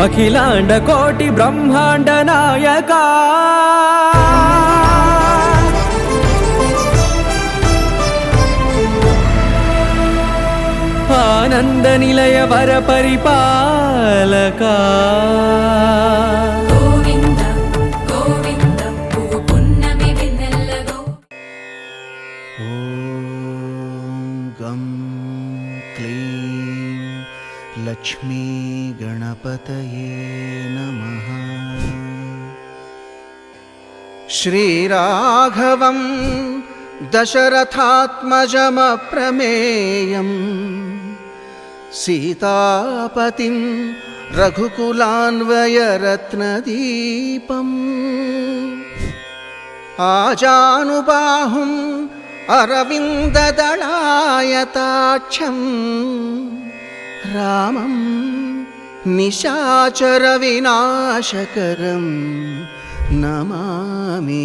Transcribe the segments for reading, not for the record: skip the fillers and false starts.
అఖిలాండ కోటి బ్రహ్మాండ నాయకా ఆనంద నిలయ వర పరిపాలకా గోవింద గోవింద పువ్వు పున్నమి వెన్నెల్లగో. ఓం గం క్లీం లక్ష్మీ గణపతయే నమః. శ్రీరాఘవం దశరథాత్మజమప్రమేయం సీతాపతిం రఘుకులాన్వయరత్నదీపం ఆజానుబాహుం అరవిందదళాయతాక్షం రామం నిశాచర వినాశకరం నమామి.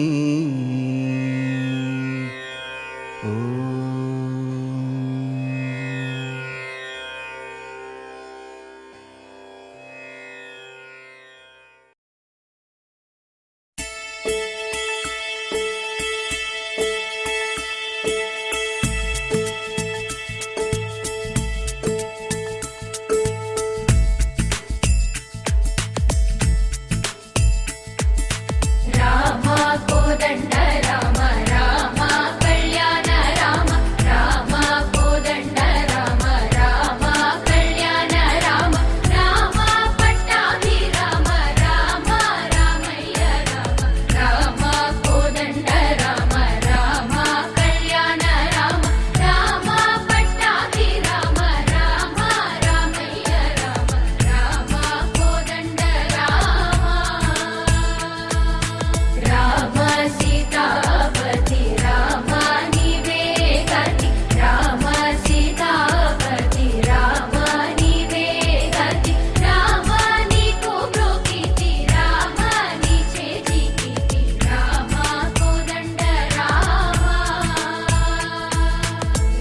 రామ కోదండ రామ రామ కళ్యాణ రామ రామ కోదండ రామ రామ కళ్యాణ రామ రామ పట్టాభి రామ రామ రామయ్య రామ రామ కోదండ రామ రామ కళ్యాణ రామ రామ పట్టాభి రామ రామ రామయ్య రామ రామ కోదండ రామ రామ సీతాపతి రామ నీవే గతి రామ సీతాపతి రామ నీవే గతి రామ నీకు ప్రోకితి రామ నీ చేతికి రామ కోదండ రామ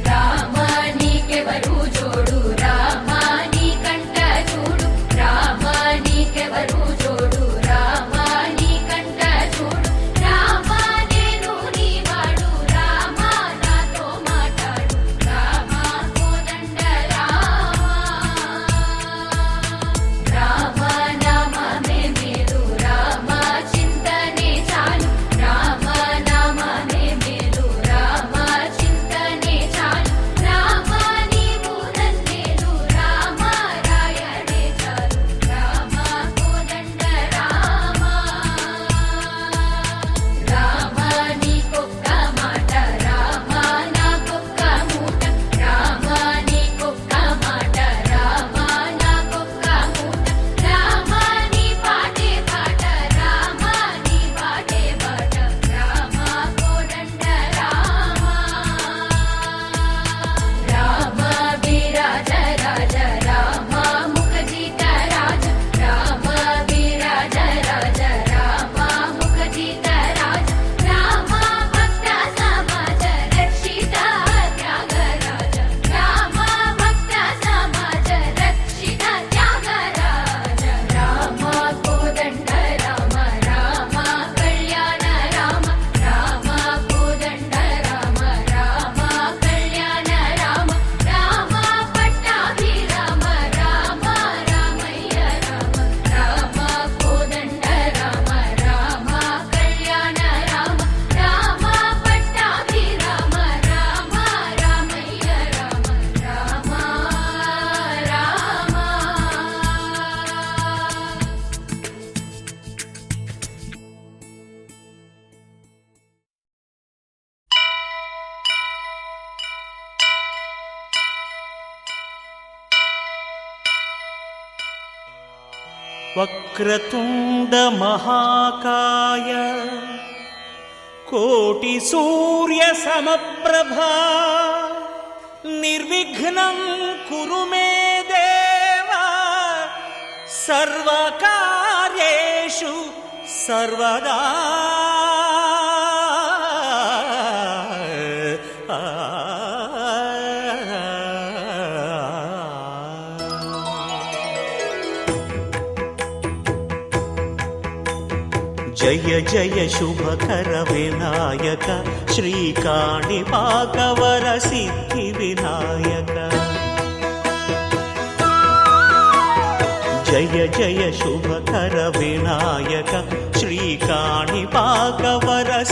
రామ నీకెవరు జోడు రామ నీ కంట చూడు రామ నీకెవరు జోడు రామ నీ కంట చూడు రామ నేను నీవాడు రామ నాతో మాట్లాడు రామ కోదండ రామ రామ నామమే మేలు రామ చింతనే చాలు రామ నామమే మేలు రామ చింతనే చాలు రామ నీవు నన్నేలు రామ రాయడే చాలు రామ కోదండ రామ రామ నీకొక్క మాట రామ నాకొక్క మూట రామ నీకొక్క మాట రామ నాకొక్క మూట రామ నీ పాటే పాట రామ నీ పాటే పాట రామ కోదండ రామ రామ విరాజ రాజ రామ ముఖజిత రాజ రామ విరాజ రాజ రామ ముఖజిత రాజ రామ భక్త సమాజ రక్షిత త్యాగరాజ రామ భక్త సమాజ రక్షిత త్యాగరాజ రామ కోదండ రామ రామ కళ్యాణ రామ రామ కోదండ రామ రామ కళ్యాణ రామ రామ పట్టాభి రామ రామ రామయ్య రామ రామ కోదండ రామ రామ కళ్యాణ రామ రామ పట్టాభి రామ రామ రామయ్య రామ రామ రామ వక్రతుండ మహాకాయ కోటి సూర్య సమప్రభా నిర్విఘ్నం కురు మే దేవ సర్వకార్యేషు సర్వదా జయ జయ శుభకర వినాయక శ్రీకాణిపాకవర సిద్ధి వినాయక జయ జయ శుభకర వినాయక శ్రీకాణిపాకవర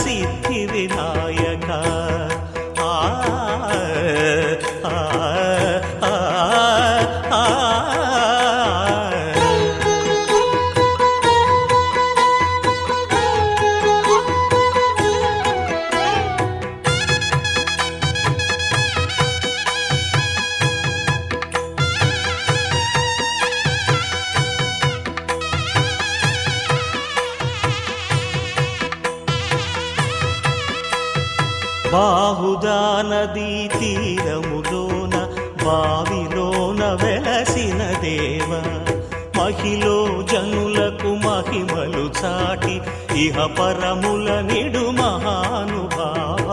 సిద్ధి వినాయక ఆ ఆ ఆ ఆ బాహుదా నదీ తీరములోన బావిలోన వెలసిన దేవ మహిలో జనులకు మహిమలు చాటి ఇహ పరముల నిడు మహానుభావ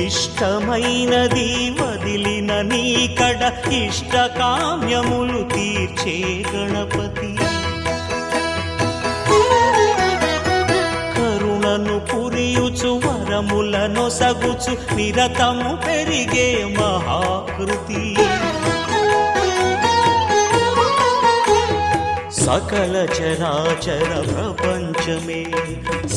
ఇష్టమైనది వదిలిన నీకడ ఇష్ట కామ్యములు తీర్చే గణపతి పురియుచు వరములను సగుచు నిరతము పెరిగే మహాకృతి సకల చరాచర ప్రపంచమే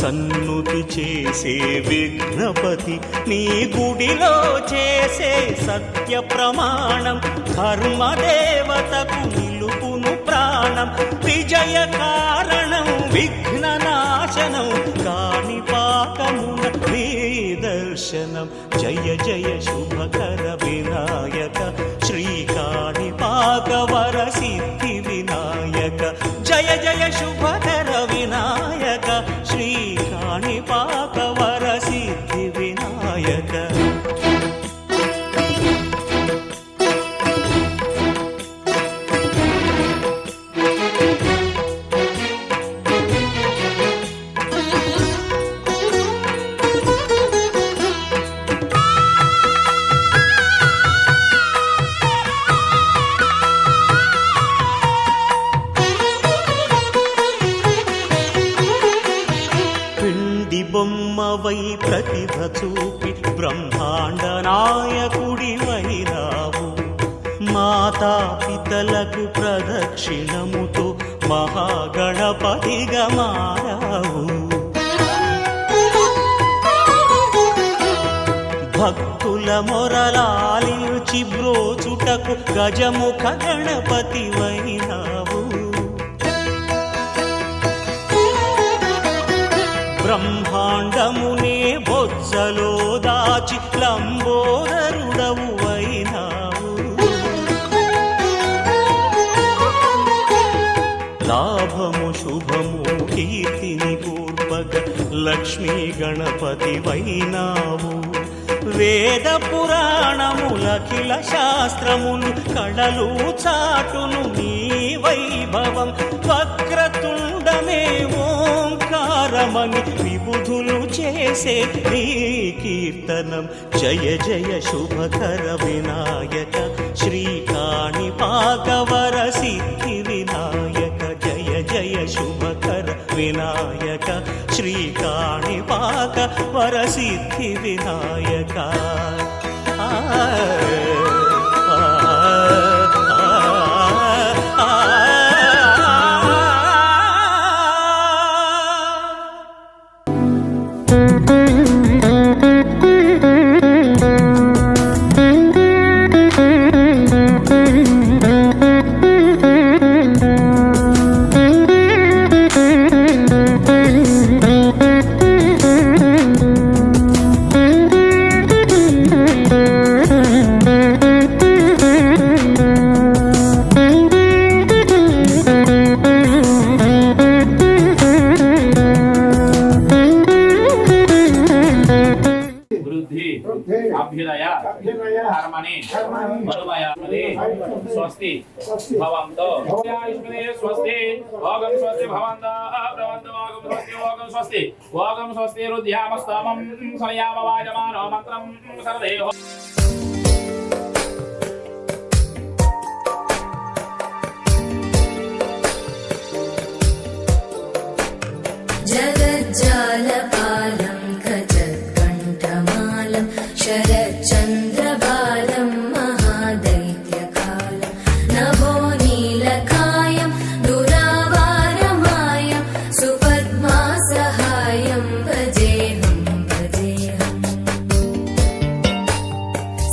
సన్నుతి చేసే విఘ్నపతి నీ గుడిలో చేసే సత్య ప్రమాణం ధర్మదేవతకు నిలుపును ప్రాణం విజయ కారణం విఘ్న నాశనం కాణిపాకమున నీ దర్శనం జయ జయ శుభకర వినాయక శ్రీకాణిపాకవర సిద్ధి వినాయక జయ జయ శుభకర వినాయక శ్రీకాణిపాకవర సిద్ధి వినాయక బొమ్మవై ప్రతిభ చూపి బ్రహ్మాండ నాయకుడి వైరావు మాతా పితలకు ప్రదక్షిణముతో మహాగణపతిగా మారావు భక్తుల మొరలాలించి బ్రోచుటకు గజముఖ గణపతి వైనావు బ్రహ్మాండమునే బొజ్జలో దాచి లంబోదరుడవు అయినావు లాభము శుభము కీర్తిని పూర్వక లక్ష్మీ గణపతి వైనావు వేద పురాణములఖిల శాస్త్రములు కళలు చాటును నీ వైభవం వక్రతుండమే ఓంకారమని విబుధులు చేసే నీ కీర్తనం జయ జయ శుభకర వినాయక శ్రీకాణిపాకవర సిద్ధి వినాయక జయ జయ శుభకర వినాయక శ్రీకాణిపాకవర సిద్ధి వినాయక అభ్యుదయ కర్మణి మధుమయ స్వస్తి భవంతో స్వస్తి ఓగం స్వస్తి భవంతః భవంతు ఓగం స్వస్తి ఓగం స్వస్తి రుద్ధ్యామస్తమం సమయామ వాజమానో మంత్రం సర్వేహ जगज्जालपालं गजत्कण्ठमालं शरच्चन्द्रबालं महादैत्यकालं नभो नीलकायं दुरावारमायं सुपद्मासहायं भजेऽहं भजेऽहम्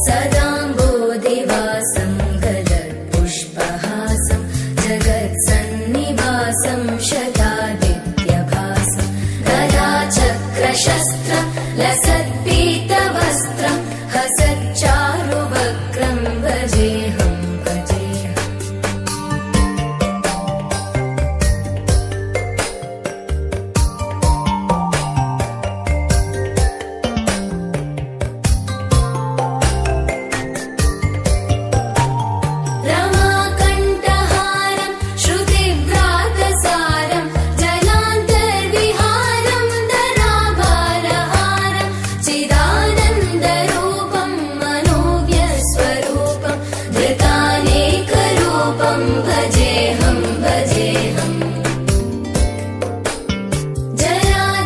सदाम्बोधिवासं गलत्पुष्पहासं जगत्सन्निवासं शतादित्यभासं गदाचक्रशस्त्रं लसत्पीतवस्त्रं हसच्चारुवक्त्रं भजेऽहं भजेऽहम् रमाकण्ठहारं श्रुतिव्रातसारं जलान्तर्विहारं धराभारहारं चिदानन्दरूपं मनोव्यस्वरूपं धृतानेकरूपं भजेऽहं भजेऽहम्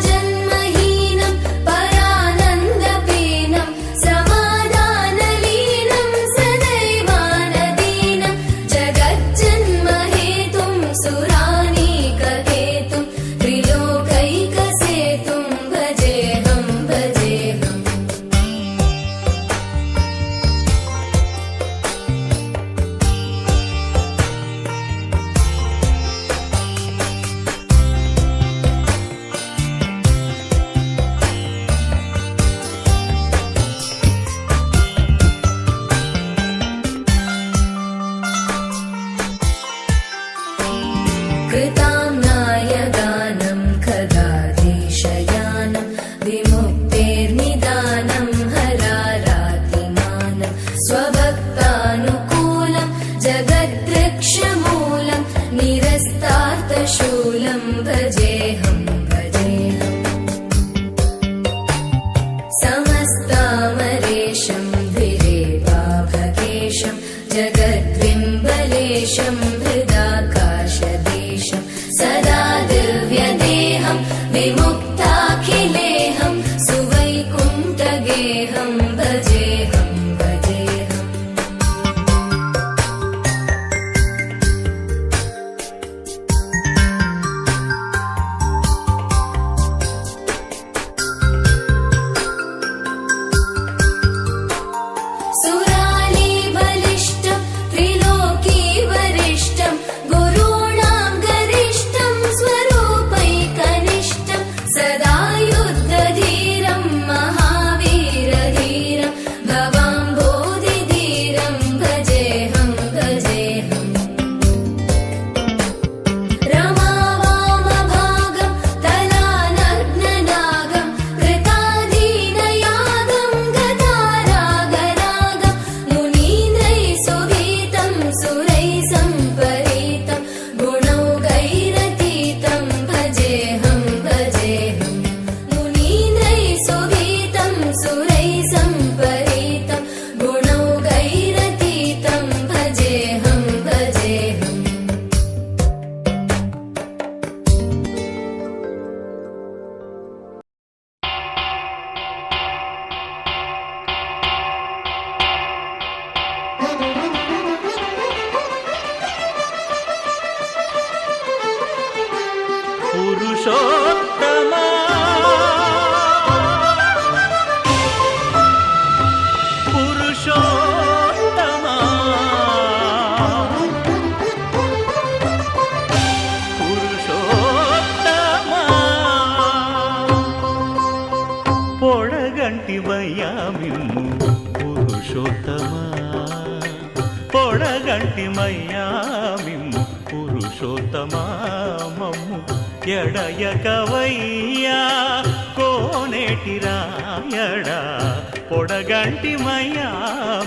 जराजन्महीनं परानन्दपीनं समाधानलीनं सदैवानदीनं जगज्जन्महेतुं सुरानीककेतुं त्रिलोकैकसेतुं भजेऽहं भजेऽहम् कृताम्नायगानं खगाधीशयानं विमुक्तेर्निदानं हरारातिमानं स्वभक्तानुकूलं जगद्वृक्षमूलं निरस्तार्थशूलं भजेऽहं भजेऽहम् समस्तामरेशं द्विरेवाभकेशं जगद्विम्बलेशं हृदाकाशदेशं सदा दिव्यदेहं विमुक्ताखिलेहं सुवैकुण्ठगेहं भजेऽहं भजेऽहम् सुरालीबलिष्ठं त्रिलोकीवरिष्ठं गुरूणां गरिष्ठं स्वरूपैकनिष्ठं सदा युद्धधीरं महावीरधीरं भवाम्बोधिधीरं भजेऽहं भजेऽहम् रमावामभागं तलानग्ननागं कृताधीनयागं गतारागरागं मुनीन्द्रैः सुगीतं सुरैः सम्परीतं गुणौघैरतीतं भजेऽहं भजेऽहम् मुनीन्द्रैः सुगीतं सुरैः सम्परीतं गुणौघैरतीतं भजेऽहं भजेऽहम् పురుషోత్తమా పురుషోత్తమా పురుషోత్తమా పొడగంటివయ్యా మిమ్ము పురుషోత్తమా పొడగంటిమయ్యా మిమ్ము పురుషోత్తమా మమ్ము ఎడయకవయ్యా కోనేటి రాయడా పొడగంటిమయ్యా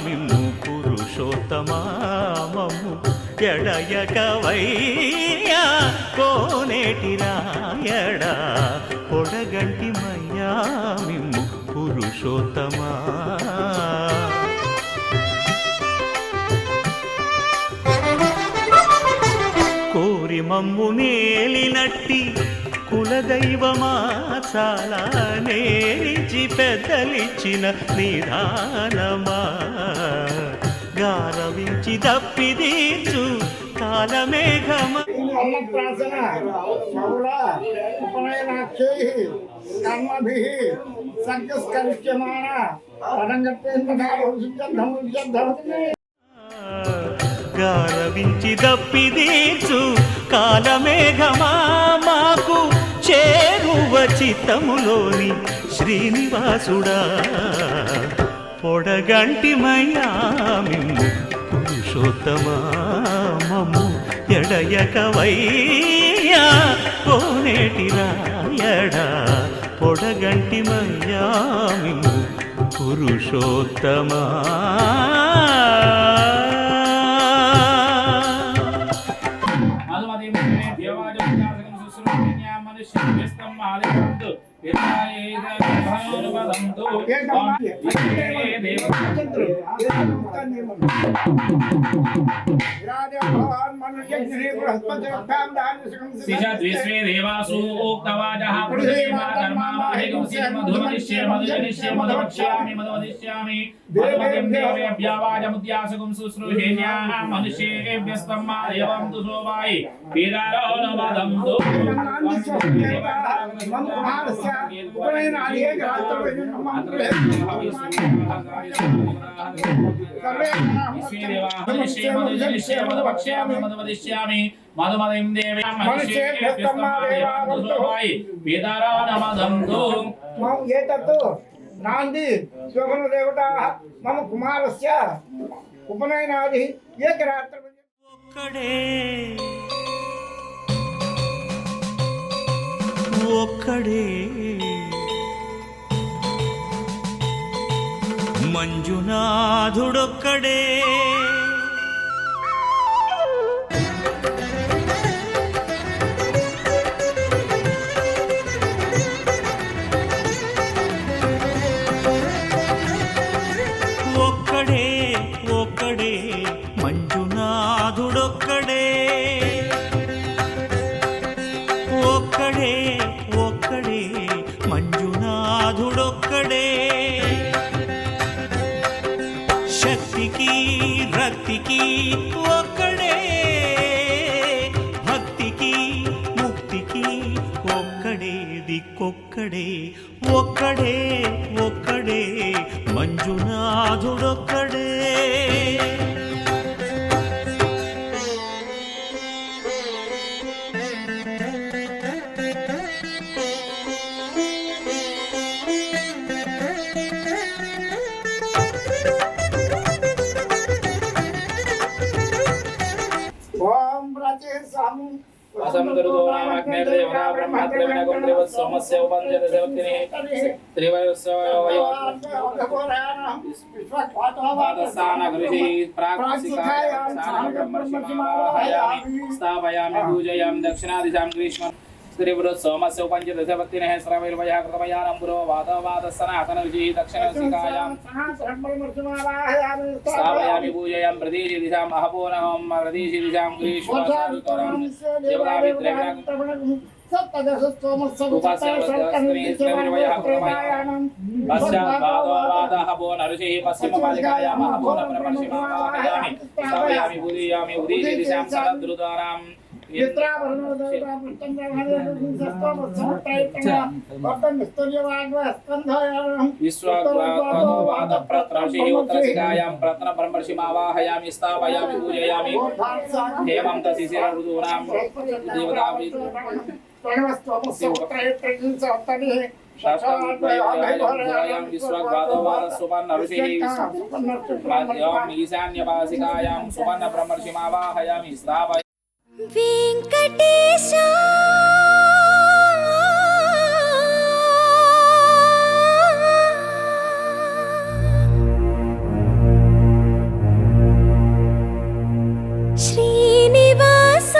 మిమ్ము పురుషోత్తమా మమ్ము ఎడయకవయ్యా కోనేటి రాయడా పొడగంటి మయ్యా మిమ్ము పురుషోత్తమా కోరి మమ్ము నేలినట్టి కులదైవమా చాలా నేచి పెద్దలిచ్చిన నిదానమా గారవించి తప్పిదీచు కాలమేఘమా అన్నప్రాసన బహుళ ఉపనయనాఖ్యై కర్మభిః సర్గస్కరిష్యమాణ గారవించి తప్పిదీచు కాలమేఘమా మాకు చేరువ చిత్తములోని శ్రీనివాసుడా పొడగంటి మయ్యా మిమ్ము పురుషోత్తమా మమ్ము ఎడయకవయ్యా కోనేటి రాయడా పొడగంటి మయ్యా మిమ్ము పురుషోత్తమా ద్విశ్వే దేవాసు ఉక్తవాచః పురుషేమా ధర్మావాహికం మధుమదిష్యే మధుజనిష్యే మధువక్ష్యామి మధువదిష్యామి మధుమతిం దేవేభ్యావాచముద్యాసకం శుశ్రూషేణ్యాః మనుష్యేభ్యస్తం మా దేవం తు సోవాయి పీడారో నమదం తో మధుమదిష్యామి మధుమతిం దేవేభ్యస్తం మా దేవం తు సోవాయి పీడారో నమదం తో ఏతత్తు నాంది శోభన దేవతా మమ కుమారస్య ఉపనయనాది ఏకరాత్ర ఒక్కడే మంజునాథుడొక్కడే ఒక్కడే ఒక్కడే మంజునాథుడొక్కడే ఒక్కడే ఒక్కడే మంజునాథుడొక్కడే శక్తికి రక్తికి ఒక్కడే భక్తికి ముక్తికి ఒక్కడే దిక్కొక్కడే ఒక్కడే ఒక్కడే మంజునాథుడొక్కడే ఓం ప్రతి సం అసందరుదోనామగ్నేర్దేవనా బ్రహ్మత్రవిణగం త్రివత్సోమస్య ఉపంజరదేవతిని త్రివయోత్సవయోపాదస్థానగృహీ ప్రాక్సికాయాం స్థాపయామి పూజయామి దక్షిణాదిశాం గ్రీష్మ శ్రీవృత్సోమస్య ఉపంజరదేవతిని శ్రవైర్వయా కృతమయానం పురో వాదవాదసనాతనరుచి దక్షిణసికాయాం స్థాపయామి పూజయాం ప్రదేశి దిశాం అహపోనహం ప్రదేశి దిశాం గ్రీష్మ ప్రత్నబ్రహ్మర్షిమావాహయామి స్థాపయామి పూజయామి హేమంత శిశిర ఋతూనాం దేవతాభి ఈశాన్యపాసికాయాం సువర్ణ బ్రహ్మర్షిమావాహయామి స్థాపయామి వెంకటేశ శ్రీనివాస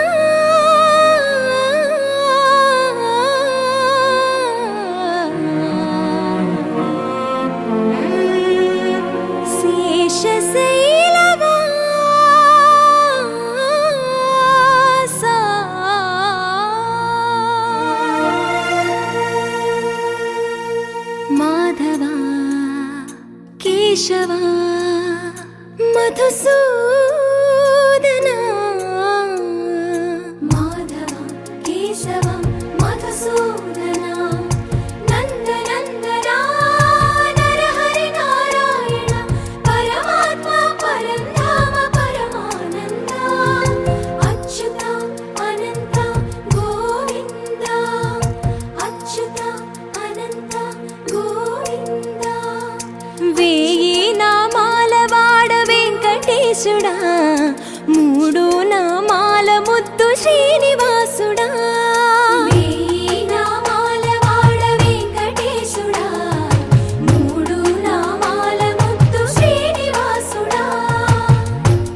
వెంకటేశుడా మూడు నామాల ముద్దు శ్రీనివాసుడా వేయి నామాల వాడ వెంకటేశుడా మూడు నామాల ముద్దు శ్రీనివాసుడా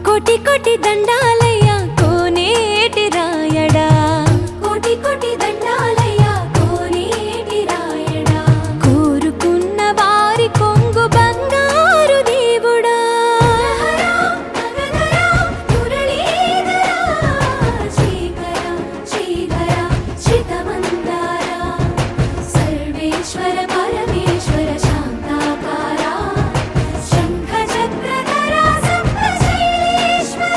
కోటి కోటి దండాలయ్యా కోనేటి రాయడా కోటి కోటి దండాలయ్యా కోనేటి రాయడా కోరుకున్న వారి కొంగు బంగారు దేవుడా నగధరా మురళీధరా శ్రీకర శ్రీధర శ్రితమందార సర్వేశ్వర పరమేశ్వర శాంతాకార శంఖ చక్రధర సప్తశైలేశ్వర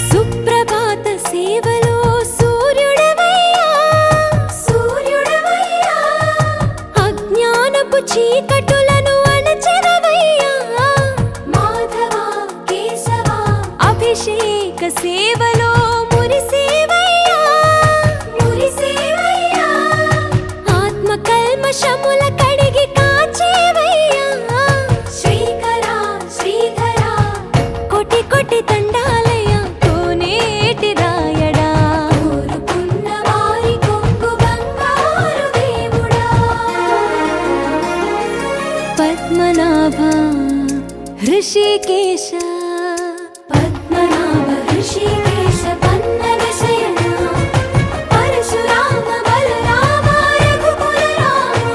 సుప్రభాత సేవలో సూర్యుడవయ్యా సూర్యుడవయ్యా అజ్ఞానపు చీకటులను అణచెదవయ్యా మాధవ కేశవ అభిషేక సేవలో మురిసేవయ్యా మురిసేవయ్యా ఆత్మ కల్మషముల కడిగి కాచేవయ్యా శ్రీకర శ్రీధర కోటి కోటి దండాలయ్యా కోనేటి రాయడా కోరుకున్న వారి కొంగు బంగారు దేవుడా పద్మనాభ హృషికేశ పద్మనాభ ఋషికేశ పన్నగ శయన పరశురామ బలరామ రఘుకుల రామ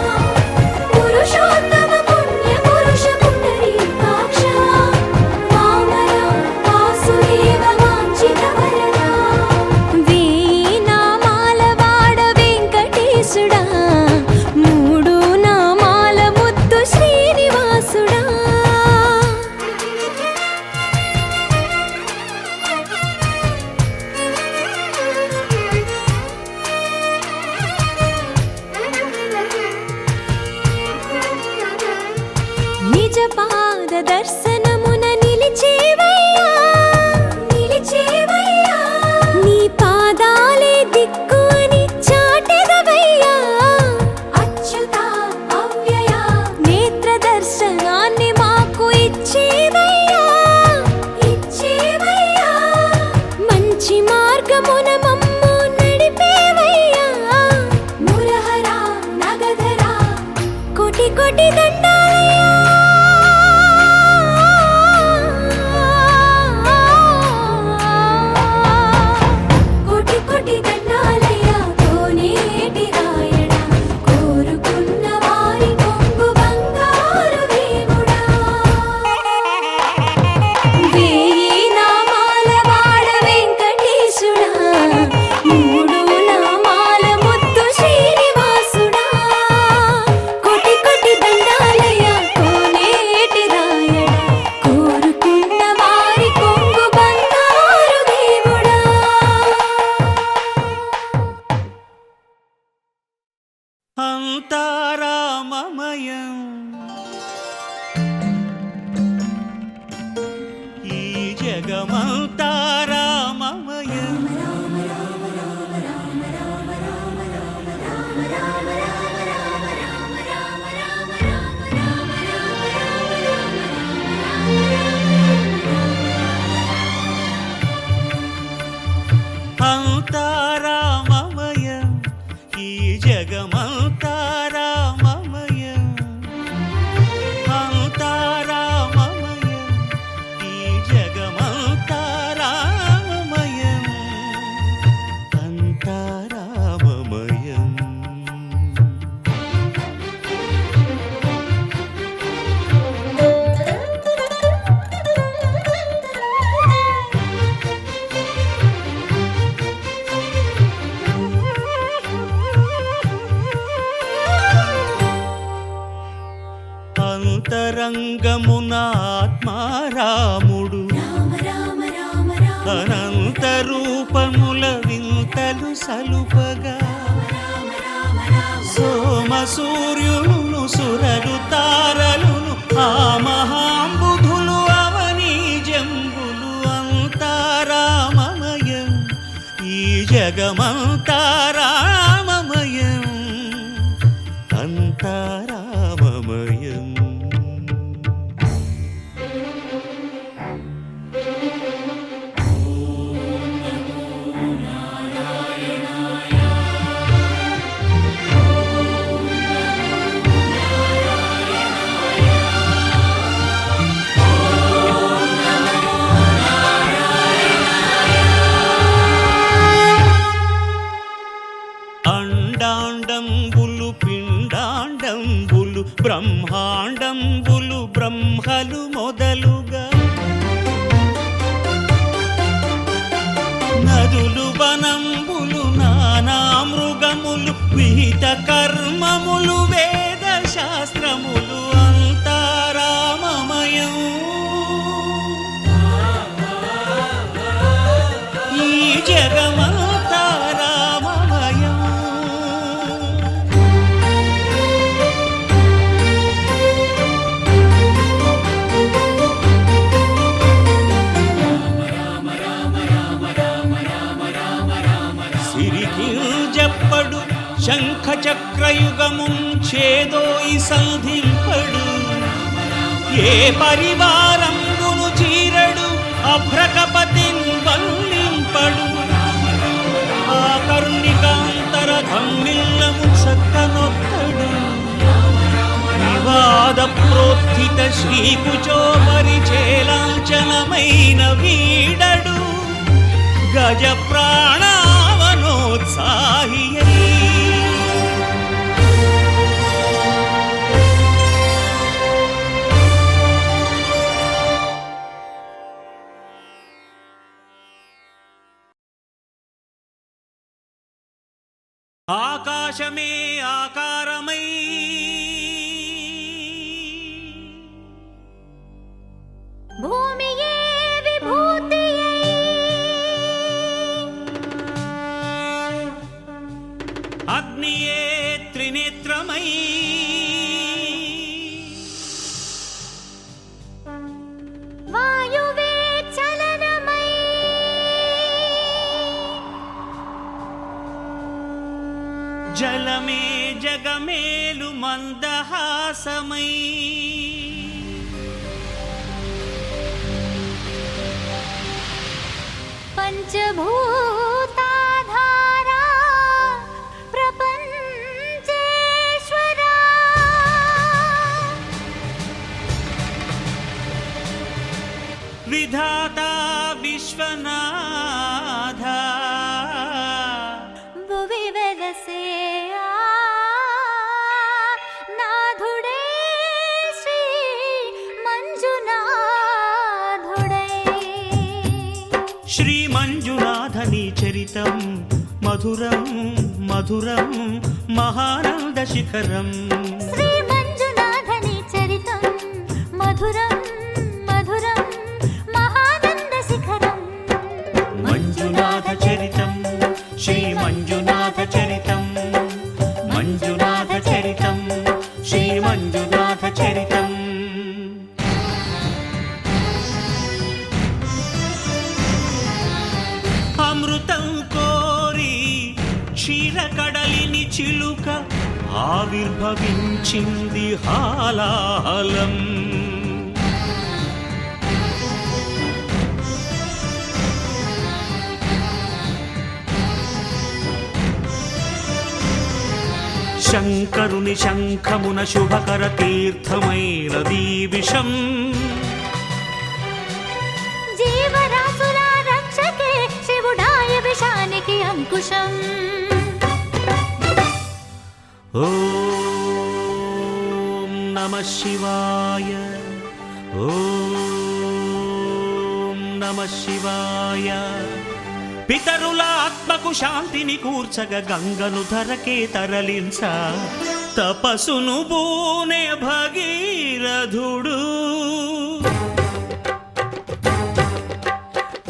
పురుషోత్తమ పుణ్య పురుష పుండరీకాక్ష వామన వాసుదేవ వాంఛిత వరద వేయి నామాల వాడ వెంకటేశుడా మూడు నామాల ముద్దు శ్రీనివాసుడా నిజ పాద దర్శనమున నిలిచేవయ్యా నిలిచేవయ్యా నీ పాదాలే దిక్కు అని చాటెదవయ్యా అచ్యుత అవ్యయ నేత్ర దర్శనాన్ని మాకు ఇచ్చేవయ్యా ఇచ్చేవయ్యా మంచి మార్గమున మమ్ము నడిపేవయ్యా మురహర నగధర కోటి కోటి దండాలయ్యా కోటి కోటి దండాలయ్యా కోనేటి రాయడా కోరుకున్న వారి కొంగు బంగారు దేవుడా వేయి నామాల వాడ వెంకటేశుడా మూడు నామాల ముద్దు శ్రీనివాసుడా కోటి కోటి దండాలయ్యా కోనేటి రాయడా కోరుకున్న వారి కొంగు బంగారు దేవుడా అంతారామమయం ఈ జగమంతారామమయం అంతారామమయం ఈ జగమంతారామమయం అంతారామమయం ఈ జగమంతారామమయం అంతారామమయం అంతరంగమున ఆత్మారాముడు రామ రామ రామ రామ అనంత రూపముల వింతలు సలుపగా సోమ సూర్యులను సురలు తారలును ఆ మహాంబుధులు అవని జగమంతా రామమయం, అంతా రామమయం. అండాండంబులు పిండాండంబులు బ్రహ్మాండంబులు బ్రహ్మలు మొదలుగా నదులు వనంబులు నానా మృగములు విహిత కర్మములు వేద శాస్త్రములు అంతా రామమయం. ఈ జగమంతా రామమయం. సిరికింజప్పడు శంఖ చక్రయుగముం చేదోయి సంధింపడు, ఏ పరివారంబును చీరడు అభ్రకపతిన్ వల్లింపడు, ఆ కరుణికాంతర ధమ్మిల్లము చక్కనొక్కడు, వివాద ప్రోత్థిత శ్రీకుచో పరిచేలాంఛనమైన వీడడు, గజ ప్రాణావనోత్సాహియై. ఆకాశమే ఆకారమై భూమియే విభూతియై అగ్నియే త్రినేత్రమై వాయువే చలనమై జలమే జగమేలు మందహాసమై పంచభూతాధారా ప్రపంచేశ్వరా విధాత విశ్వనాథ భువి వెలసే నాథుడే శ్రీ మంజునాథుడై. శ్రీ మంజునాథని చరితం మధురం మధురం మహానంద శిఖరం. శ్రీ మంజునాథని చరితం మధురం మధురం మహానంద శిఖరం. మంజునాథ చరితం శ్రీ మంజునాథ చరితం, మంజునాథ చరితం శ్రీ మంజునాథ చరితం. అమృతం కోరి క్షీరకడలిని చిలుక ఆవిర్భవించింది హాలాహలం. శంకరుని శంఖమున శుభకర తీర్థమైనదీ విషం. జీవరాశుల రక్షకే శివుడాయ విషానికి అంకుశం. ఓం నమః శివాయ, ఓం నమః శివాయ. పితరుల ఆత్మకు శాంతిని కూర్చగ గంగను ధరకే తరలించ తపసును బూనే భగీరథుడు.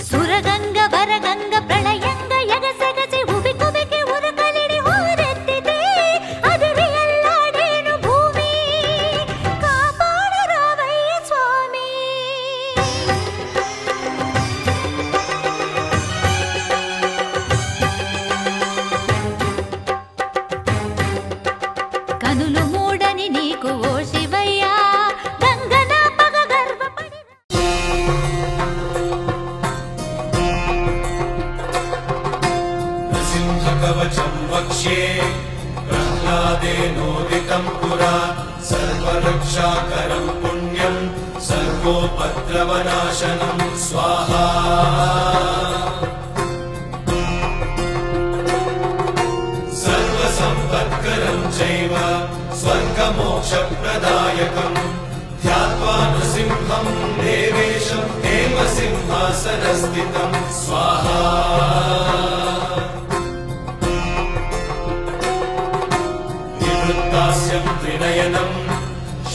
సురగంగ వరగంగ ప్రళయంగ ఎగసెగసి ఉబి కుబికి ఉరకలిడి హోరెత్తితే అదిరి అల్లాడేను భూమి. కాపాడు రావయ్య స్వామి. वक्ष्ये प्रह्लादेनोदितं पुरा सर्वरक्षाकरं पुण्यं सर्वोपद्रवनाशनं स्वाहा सर्वसम्पत्करं चैव स्वर्गमोक्षप्रदायकम् ध्यात्वा नृसिंहं देवेशं हेमसिंहासनस्थितं स्वाहा निवृत्तास्यं त्रिनयनं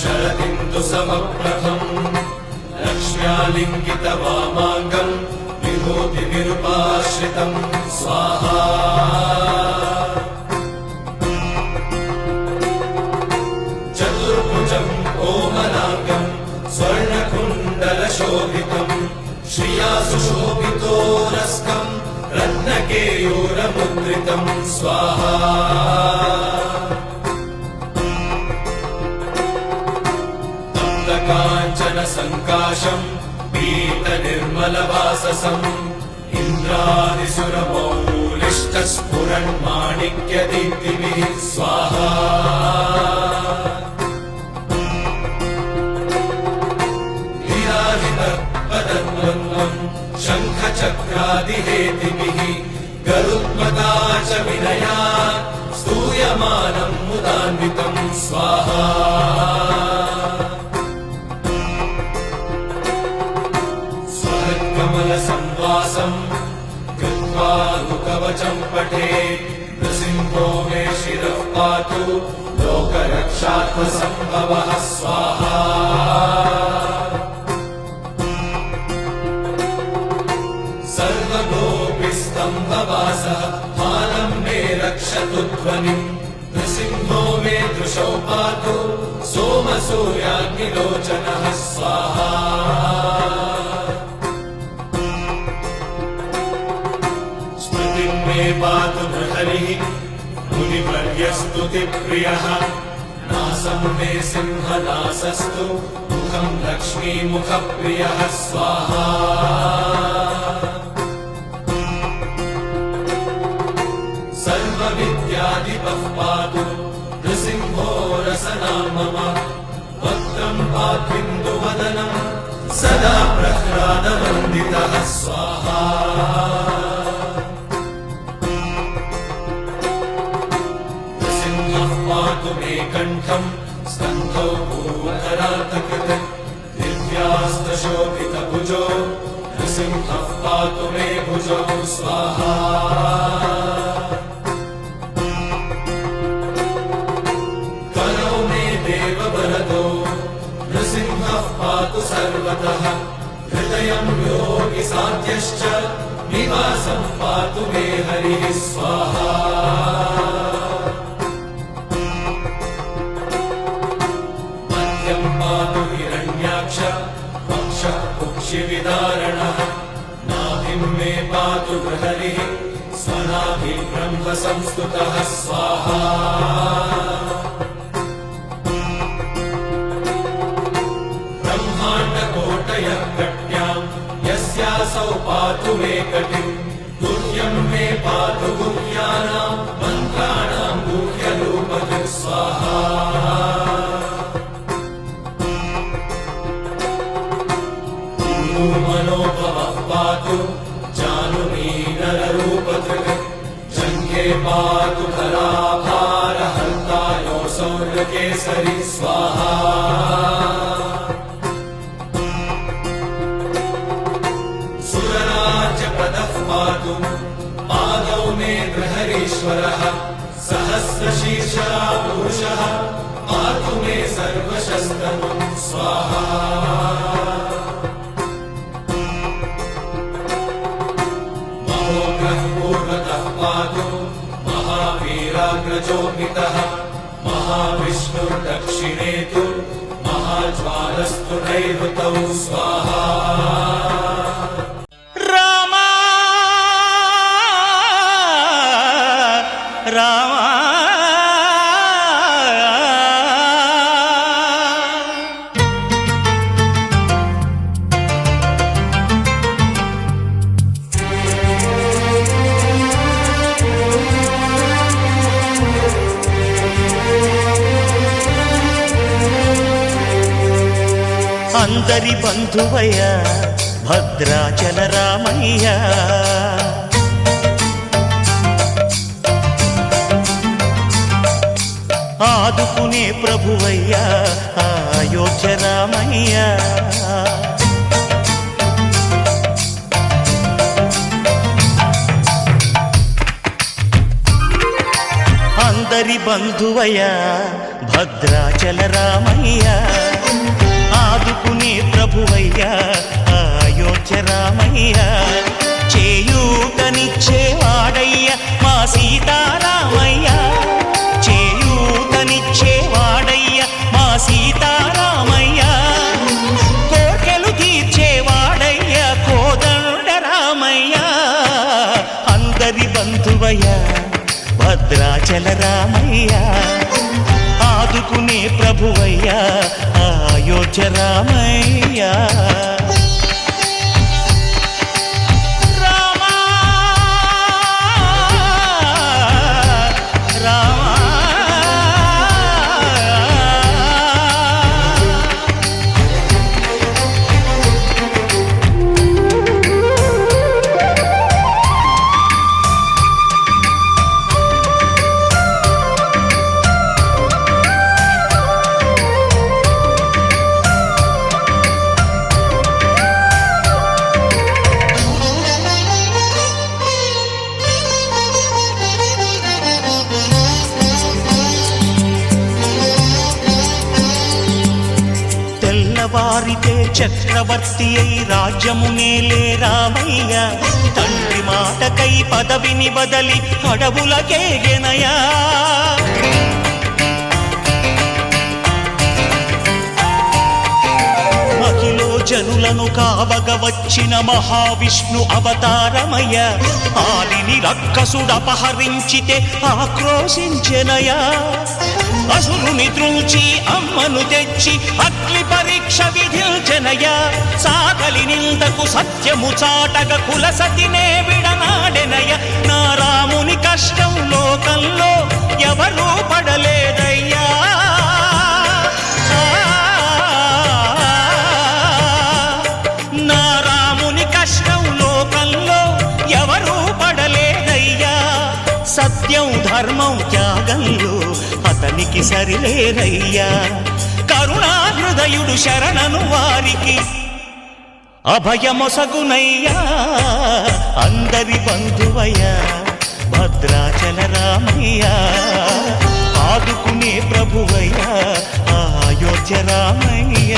शरदिन्दुसमप्रभं लक्ष्म्यालिङ्गितवामाङ्गं विभूतिनिरुपाश्रितं स्वाहा चतुर्भुजं कोमलाङ्गं स्वर्णकुण्डलशोभितं श्रिया सुशोभितोरस्कं रत्नकेयूरमुद्रितं स्वाहा तप्तकाञ्चनसङ्काशं पीतनिर्मलवाससम् इन्द्रादिसुरमौलिष्टस्फुरन्माणिक्यदीप्तिभिः स्वाहा पदद्वन्द्वं शङ्खचक्रादिहेतिभिः गरुत्मता च विनया स्तूयमानं मुदान्वितं स्वाहा स्वहत्कमलसंवासं कृत्वा मुकवचं पठे नृसिंहो मे शिरः पातु लोकरक्षात्मसम्भवः स्वाहा सर्वगोपिस्तम्भवासः हालं मे रक्षतु ध्वनिम् नृसिंहो मे दृशौ पातु सोमसूर्याग्निलोचनः स्वाहा स्मृतिं मे पातु नृहरिः मुनिवर्यस्तुतिप्रियः नासं मे सिंहनासस्तु मुखं लक्ष्मीमुखप्रियः स्वाहा सर्वविद्याधिपः पातु नृसिंहो रसना मम वक्त्रं पात्विन्दुवदनं सदा प्रह्लादवन्दितः स्वाहा नृसिंहः पातु मे कण्ठं स्कन्धौ भूधरातकृत् दिव्यास्तशोभितभुजो नृसिंहः पातु मे भुजौ स्वाहा देववरदो नृसिंहः पातु सर्वतः हृदयं योगि साध्यश्च निवासं पातु मे हरिः स्वाहा मध्यं पातु हिरण्याक्ष वक्षः कुक्षिविदारणः नाभिं मे पातु बृहरिः स्वनाभि ब्रह्म संस्तुतः स्वाहा कट्यां यस्यासौ पातु मे कटिं गुह्यं मे पातु गुह्यानां मन्त्राणां गुह्यरूपधृक् स्वाहा मनोभवः पातु जानुमीनररूपधृक् जङ्घे पातु धराभारहर्तायो सौर्यकेसरी स्वाहा पातु पादौ मे बृहरीश्वरः सहस्रशीर्षा पुरुषः पातु मे सर्वशस्तनं स्वाहा महोग्रः पूर्वतः पातु महावीराग्रजोऽमितः महाविष्णुर्दक्षिणे तु महाज्वालस्तु नैऋतौ स्वाहा అందరి బంధువయ్య భద్రాచల రామయ్య ఆదుకునే ప్రభువయ్య అయోధ్య రామయ్య అందరి బంధువయ్య భద్రాచల రామయ్య ఆదుకునే ప్రభువయ్య అయోధ్య రామయ్య చేయూతనిచ్చేవాడయ్య మా సీతారామయ్య చేయూతనిచ్చేవాడయ్య మా సీతారామయ్య కోర్కెలు తీర్చేవాడయ్య కోదండ రామయ్య అందరి బంధువయ్య భద్రాచల రామయ్య ఆదుకునే ప్రభువయ్య అయోధ్య రామయ్య వారితే చక్రవర్తి అయి రాజ్యమునేలే రామయ్య తండ్రి మాటకై పదవిని బదలి అడవులకేగెనయా మహిలో జనులను కావగ వచ్చిన మహావిష్ణు అవతారమయ్య ఆలిని రక్కసుడపహరించితే ఆక్రోశించెనయా అసురుని త్రుంచి అమ్మను తెచ్చి అగ్ని పరీక్ష విధించెనయ సాగలి నిందకు సత్యము చాటగ కులసతినే విడనాడెనయ నా రాముని కష్టం లోకంలో ఎవరూ పడలేదయ్యా నా రాముని కష్టం లోకంలో ఎవరూ పడలేదయ్యా సత్యం ధర్మం త్యాగంలో అతనికి సరిలేరయ్యా కరుణా హృదయుడు శరణను వారికి అభయమొసగునయ్యా అందరి బంధువయ్య భద్రాచల రామయ్య ఆదుకునే ప్రభువయ్య అయోధ్య రామయ్య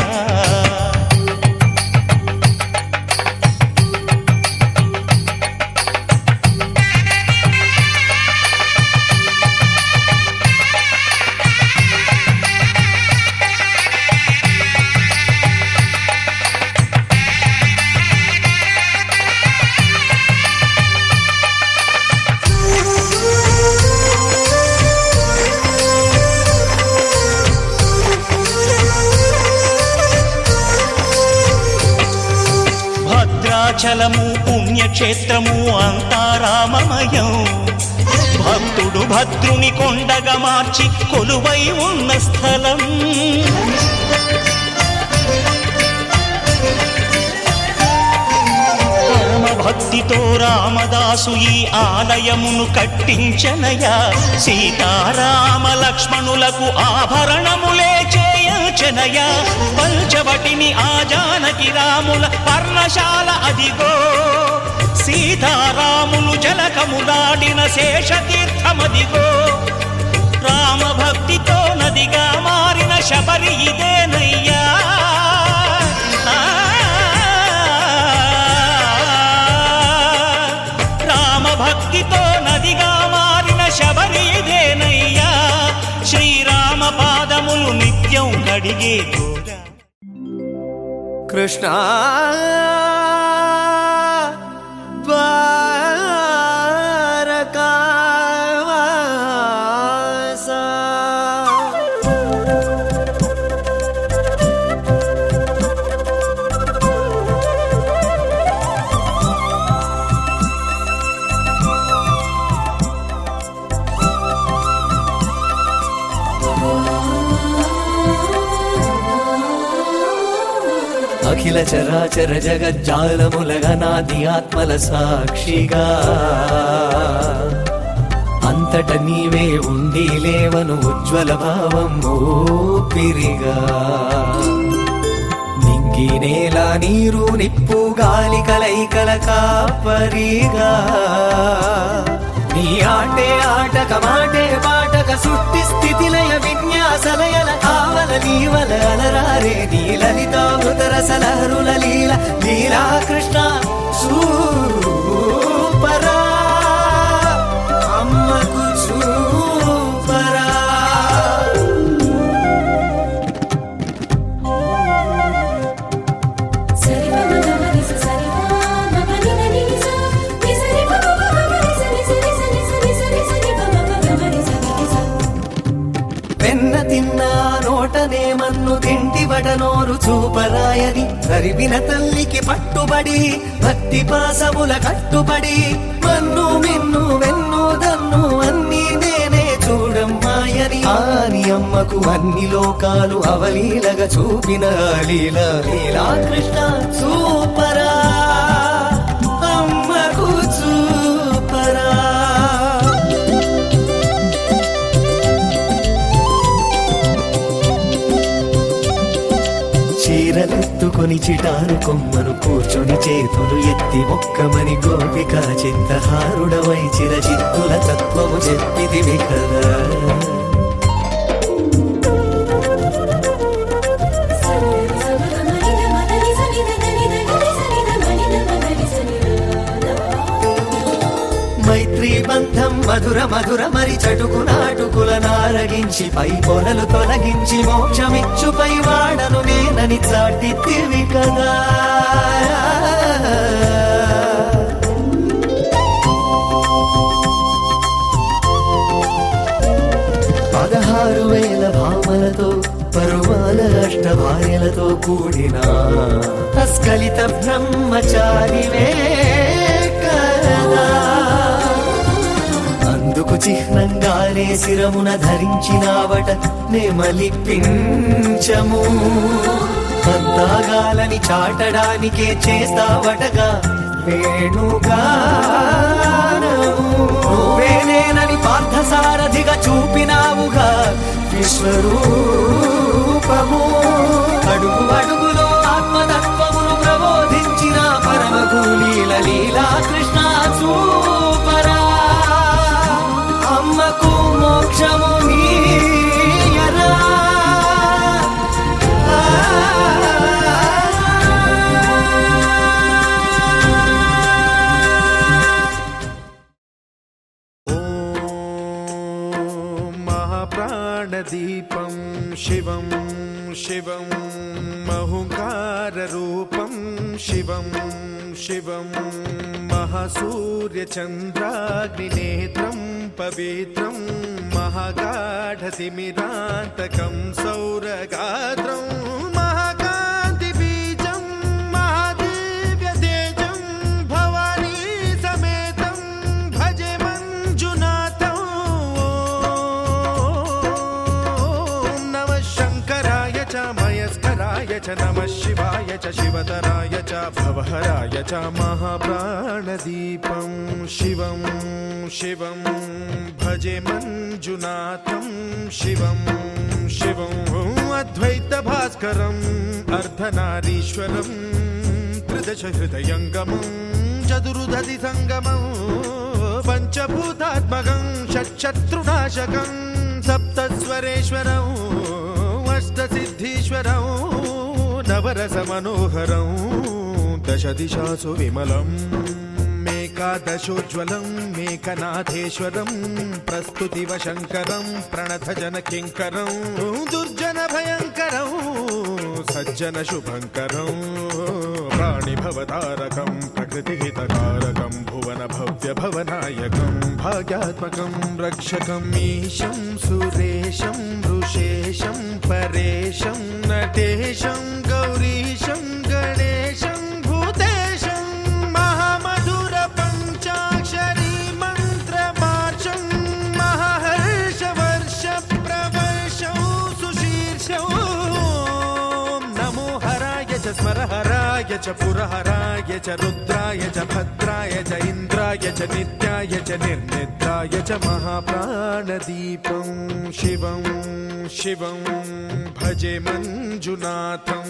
భద్రాచలము పుణ్యక్షేత్రము అంతా రామమయం భక్తుడు భద్రుని కొండగా మార్చి కొలువై ఉన్న స్థలం పరమ భక్తితో రామదాసు ఈ ఆలయమును కట్టించనయా సీతారామ లక్ష్మణులకు ఆభరణములే చేయచనయా పంచవటిని ఆ జానకి రాముల పర్ణశాల అదిగో సీతారాములు జలకములాడిన శేషతీర్థమదిగో రామ భక్తితో నదిగా మారిన శబరి ఇదేనయ్యా రామ భక్తితో నదిగా మారిన శబరి ఇదేనయ్యా శ్రీరామ పాదములు నిత్యం కడిగే కృష్ణ అఖిల చరాచర జగజ్జాలములగనాది ఆత్మల సాక్షిగా అంతట నీవే ఉండి లేవను ఉజ్వల భావం ఊపిరిగా నింగి నేల నీరు నిప్పు గాలి కలైకల కాపరిగా నీ ఆటే ఆటక మాటే పాటక సృష్టి స్థితిలయ విన్యాసలయల ఆవల నీవల అలరారే నీ లలితామృత రసలహరుల లీల లీలా కృష్ణ సూపరా అమ్మకు చూపరా సరి గమ గమ నిస సరి గమ గని గని నిస నిసరి గమ గమ నిస నిస నిస నిస నిస నిసరి గమ గమ నిస నిస వెన్న తిన్నా నోటనే మన్ను తింటివట నోరు చూపరాయని తరివిన తల్లికి పట్టుబడి భక్తి పాసముల కట్టుబడి మన్ను మిన్ను వెన్ను దన్ను అన్ని నేనే చూడమ్మాయని ఆని అమ్మకు అన్ని లోకాలు అవలీలగా చూపిన లీల లీలా కృష్ణ సూపరా అమ్మకు చూపరా చీరలెత్తుకొని చిటారు కొమ్మను కూర్చొని చేతులు ఎత్తి మొక్కమని గోపిక చింతహారుడవై చిరచిత్తుల తత్వము చెప్పిదివి కదా మైత్రీ బంధం మధుర మధుర మరి చటుకు నాటుకుల నారగించి పై పొరలు తొలగించి మోక్షమిచ్చుపై వాడను నేనని చాటితివి కదా 16,000 భామలతో పరువాల అష్టభార్యలతో కూడిన అస్కలిత బ్రహ్మచారివే కదా అందుకు చిహ్నంగానే శిరమున ధరించినావట నెమలిపించము అంతాగాలని చాటడానికే చేస్తావటగా వేణుగానము నువ్వేనేనని పార్థసారథిగా చూపినావుగా విశ్వరూపము అడుగు అడుగులో ఆత్మతత్వమును ప్రబోధించిన పరమగు లీల లీలా కృష్ణ సూపరా అమ్మకు మోక్షము నీయరా ప్రాణదీపం శివం శివం మహుంకారరూపం శివం శివం మహాసూర్యచంద్రాగ్నినేత్రం పవిత్రం మహాగాఢతిమిరాంతకం సౌరగాత్రం మహాకాంతిబీజం మహాదివ్యతేజం భవానీ సమేతం భజే మంజునాథం మయస్కరాయ చ నమః శివాయ చ శివతరాయ చ భవహరాయ చ మహాప్రాణదీపం శివం శివం భజే మంజునాథం శివం శివం అద్వైత భాస్కరం అర్ధనారీశ్వరం త్రిదశ హృదయంగమం చతురుదధి సంగమం పంచభూతాత్మకం షట్శత్రునాశకం సప్తస్వరేశ్వరం అష్టసిద్ధీశ్వరం నవరస మనోహరం దశ దిశాసు విమలం మేకాదశోజ్వలం మేకనాథేశ్వరం ప్రస్తుతివ శంకరం ప్రణత జన కింకరం దుర్జన భయంకరం సజ్జన శుభంకరం ప్రాణిభవతారకం ప్రకృతిహితకారకం భువన భవ్య భవనాయకం భాగ్యాత్మకం రక్షకం ఈశం సురేశం ఋషేశం పరేశం నటేశం గౌరీశం గణేశం భూతేశం మహామధుర పంచాక్షరీ మంత్రమార్షం మహాహర్షవర్ష ప్రవర్షం సుశీర్షం నమో హరాయ చ స్మర హరా च पुरहराय च रुद्राय च भद्राय च इन्द्राय च नित्याय च निर्निद्राय च महाप्राणदीपं शिवं शिवं भजे मञ्जुनाथं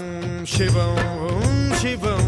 शिवं शिवं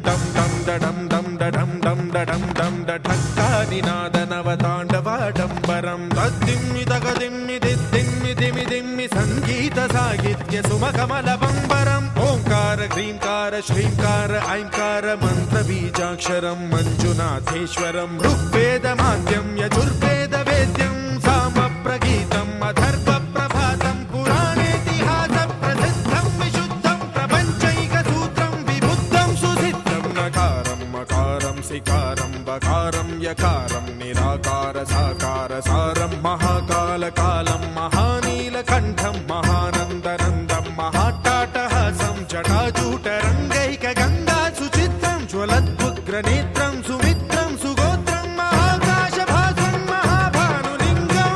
डं डं डडं डं डडं डं डडं डं डठक्कानिनादनवताण्डवाडम्बरं तद्दिम्मि तगदिम्मि दिद्दिम्मि दिमि दिम्मि सङ्गीतसाहित्य सुमकमलबम्बरम् ओङ्कार ह्रीङ्कार श्रीङ्कार ऐङ्कार मन्त्रबीजाक्षरं मञ्जुनाथेश्वरं ऋग्वेदमाद्यं यजुर्वेदवेद्यं सामप्रगीतम् अथर्वप्रभातं पुराणेतिहासप्रसिद्धं विशुद्धं प्रपञ्चैकसूत्रं विबुद्धं सुसिद्धं नकारं मकारं सिकारं बकारं यकारं निराकार साकार सारं महाकालकालं महानीलकण्ठं महानन्दनन्दं महाट्टाटहासं जटाजूटरङ्गैकगङ्गा सुचित्रं ज्वलद्वुग्रनेत्रं सुमित्रं सुगोत्रं महाकाशभासं महाभानुलिङ्गं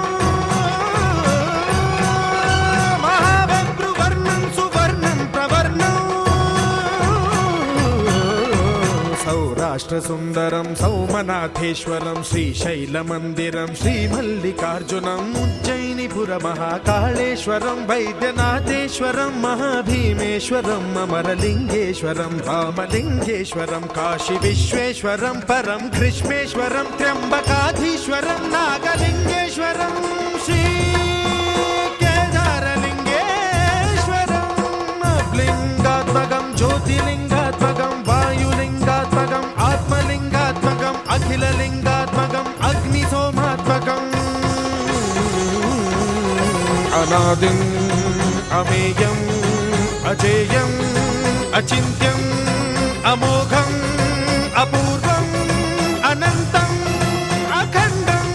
महाबभ्रुवर्णं सुवर्णं प्रवर्णं सौराष्ट्रसुन्दरं सौमनाथेश्वरं श्रीशैलमन्दिरं श्रीमल्लिकार्जुनम् उज्जयिनिपुरमहाकाळेश्वरं वैद्यनाथेश्वरं महाभीमेश्वरम् अमरलिङ्गेश्वरं रामलिङ्गेश्वरं काशीविश्वेश्वरं परं कृष्णेश्वरं त्र्यम्बकाधीश्वरं नागलिङ्गेश्वरं श्रीकेदारलिङ्गेश्वरम् लिङ्गात्मकं ज्योतिलिङ्गात्मकं वायुलिङ्गात्मकम् आत्मलिङ्गात्मकम् अखिललिङ्गात्मकम् अग्निसोमात्मकम् अनादिम् अमेयम् अजेयम् अचिन्त्यम् अमोघम् अपूर्वम् अनन्तम् अखण्डम्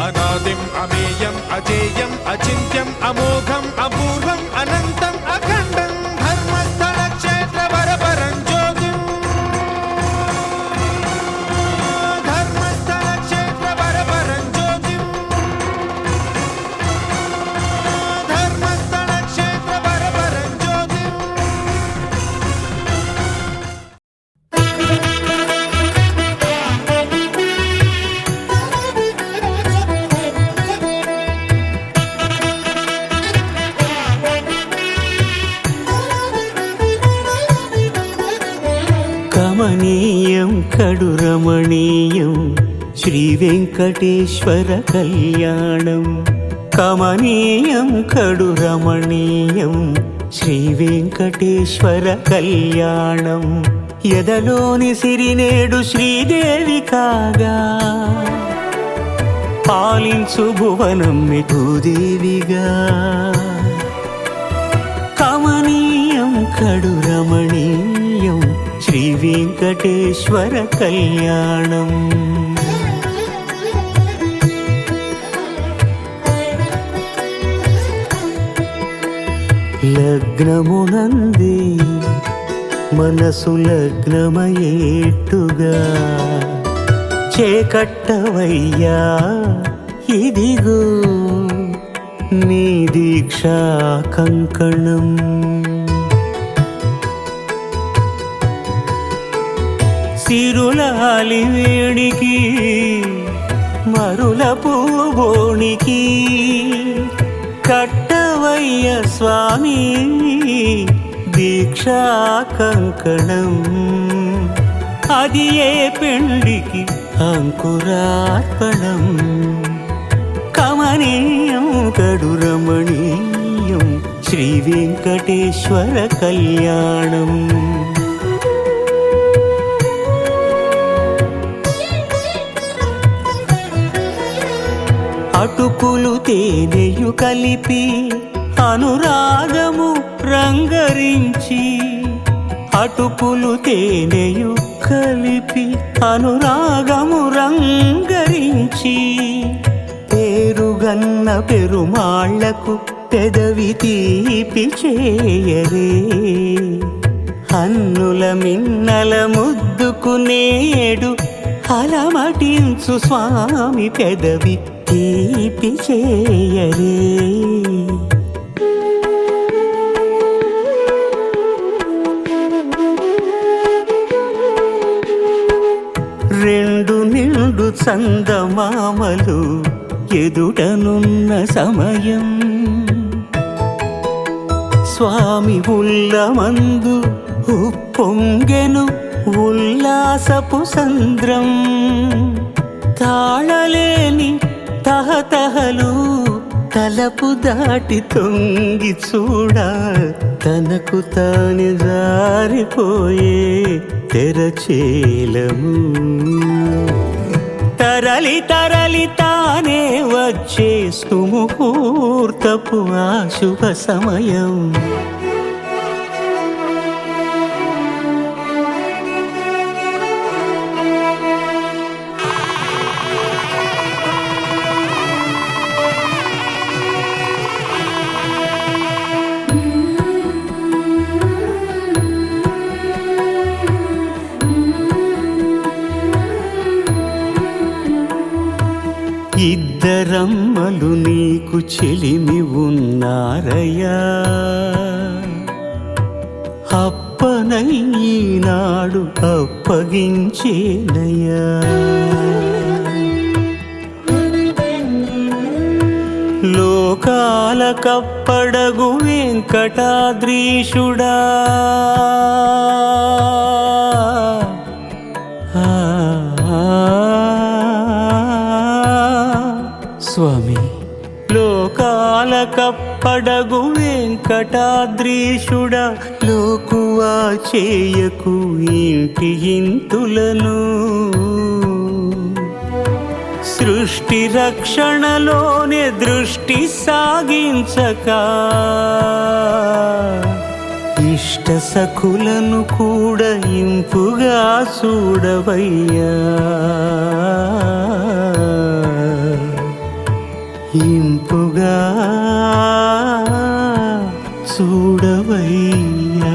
अनादिम् अमेयम् अजेयम् अचिन्त्यम् अमोघम् अपूर्वम् अनन्तम् अखण्डम् धर्मस्थलक्षेत्रवरपरं ज्योतिम् धर्मस्थलक्षेत्रवरपरं ज्योतिम् धर्मस्थलक्षेत्रवरपरं ज्योतिम् కమనీయం కడురమణీయం శ్రీ వెంకటేశ్వర కళ్యాణం కమనీయం కడురమణీయం శ్రీ వెంకటేశ్వర కళ్యాణం ఎదలోని సిరినేడు శ్రీదేవి కాగా పాలించు భువనం భూదేవిగా కమనీయం కడురమణీయం శ్రీ వెంకటేశ్వర కళ్యాణం లగ్నమునందే మనసు లగ్నమయేట్టుగా చేకట్టవయ్యా ఇదిగో నీ దీక్షా కంకణం సిరులాలి వేణికి మరుల పూబోణికి కట్టవయ్య స్వామి దీక్షా కంకణం అది ఏ పెండికి అంకురార్పణం కమనీయం కడురమణీయం శ్రీ వెంకటేశ్వర కళ్యాణం అటుకులు తేనెయు కలిపి అనురాగము రంగరించి అటుకులు తేనెయు కలిపి అనురాగము రంగరించి పేరుగన్న పెరుమాళ్లకు పెదవి తీపి చేయరే అన్నుల మిన్నల ముద్దుకు నేడు అలమటించు స్వామి పెదవి తీపి చేయరే సందమామలు ఎదుటనున్న సమయం స్వామి ఉల్లమందు ఉప్పొంగెను ఉల్లాసపు సంద్రం తాళలేని తహతహలు తలపు దాటి తొంగి చూడ తనకు తాను జారిపోయే తెరచేలము తరలి తరలి తానే వచ్చే సుముహూర్తపు ఆ శుభ సమయం ఇద్దరమ్మలు నీకు చెలిమి ఉన్నారయ్యా అప్పనై ఈనాడు అప్పగించేనయ్యా లోకాల కప్పడగు వెంకటాద్రీషుడా స్వామి లోకాల కప్పడగు వెంకటాద్రీషుడా లోకువా చేయకు ఇంటి ఇంతులను సృష్టి రక్షణలోనే దృష్టి సాగించక ఇష్ట సఖులను కూడా ఇంపుగా చూడవయ్యా ఇంపుగా చూడవయ్యా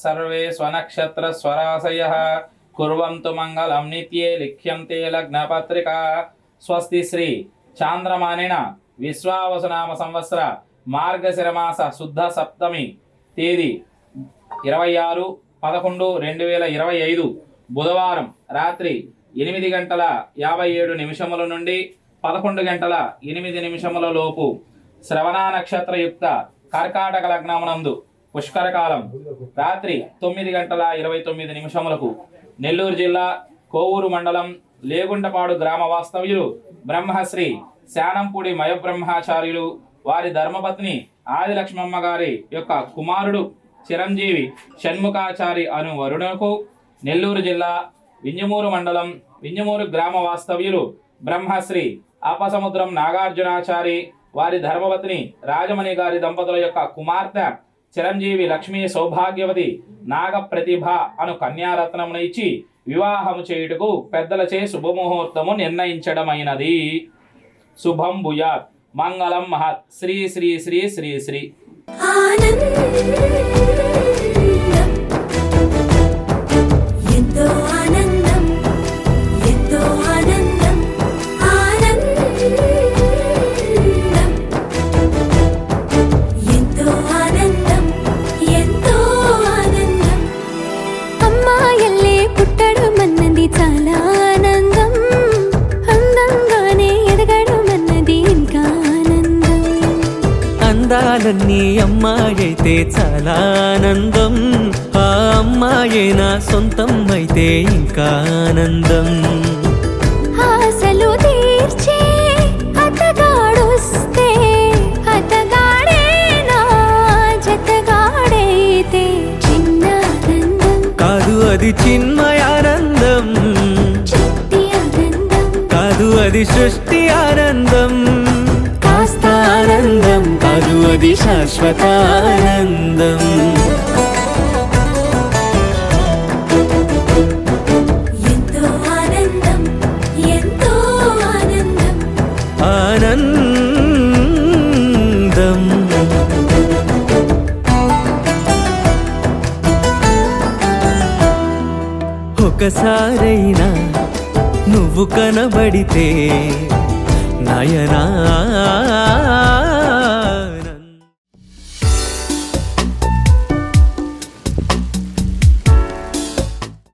సర్వే స్వనక్షత్ర స్వరాశయః కుర్వంతు మంగళం నిత్యే లిఖ్యంతే లగ్నపత్రికా స్వస్తి శ్రీ చాంద్రమానేన విశ్వావసునామ సంవత్సర మార్గశిరమాస శుద్ధ సప్తమి తేదీ 26/11/2025 బుధవారం రాత్రి 8:57 నుండి 11:08 లోపు శ్రవణ నక్షత్రయుక్త కర్కాటక లగ్నమునందు పుష్కరకాలం రాత్రి 9:29 నెల్లూరు జిల్లా కోవూరు మండలం లేగుంటపాడు గ్రామ వాస్తవ్యులు బ్రహ్మశ్రీ శానంపూడి మయబ్రహ్మాచార్యులు వారి ధర్మపత్ని ఆదిలక్ష్మమ్మ గారి యొక్క కుమారుడు చిరంజీవి షణ్ముఖాచారి అను వరుణకు నెల్లూరు జిల్లా వింజమూరు మండలం వింజమూరు గ్రామ వాస్తవ్యులు బ్రహ్మశ్రీ అపసముద్రం నాగార్జునాచారి వారి ధర్మపత్ని రాజమణి గారి దంపతుల యొక్క కుమార్తె చిరంజీవి లక్ష్మీ సౌభాగ్యవతి నాగ ప్రతిభ అను కన్యారత్నమును ఇచ్చి వివాహము చేయుటకు పెద్దలచే శుభముహూర్తము నిర్ణయించడమైనది. శుభం భూయాత్ మంగళం మహత్ శ్రీ శ్రీ శ్రీ శ్రీ శ్రీ అందాలన్నీ అమ్మాయైతే చాలా ఆనందం ఆ అమ్మాయే నా సొంతం అయితే ఇంకా ఆనందం ఆశలు తీర్చే అతగాడొస్తే అతగాడే నా జతగాడైతే చిన్న ఆనందం కాదు అది చిన్మయానందం చిట్టి ఆనందం కాదు అది సృష్టి ఆనందం కాస్త ఆనందం కాదు అది శాశ్వత ఆనందం ఎంతో ఆనందం ఎంతో ఆనందం ఆనందం ఒకసారైనా నువ్వు నువ్వు కనబడితే నయనా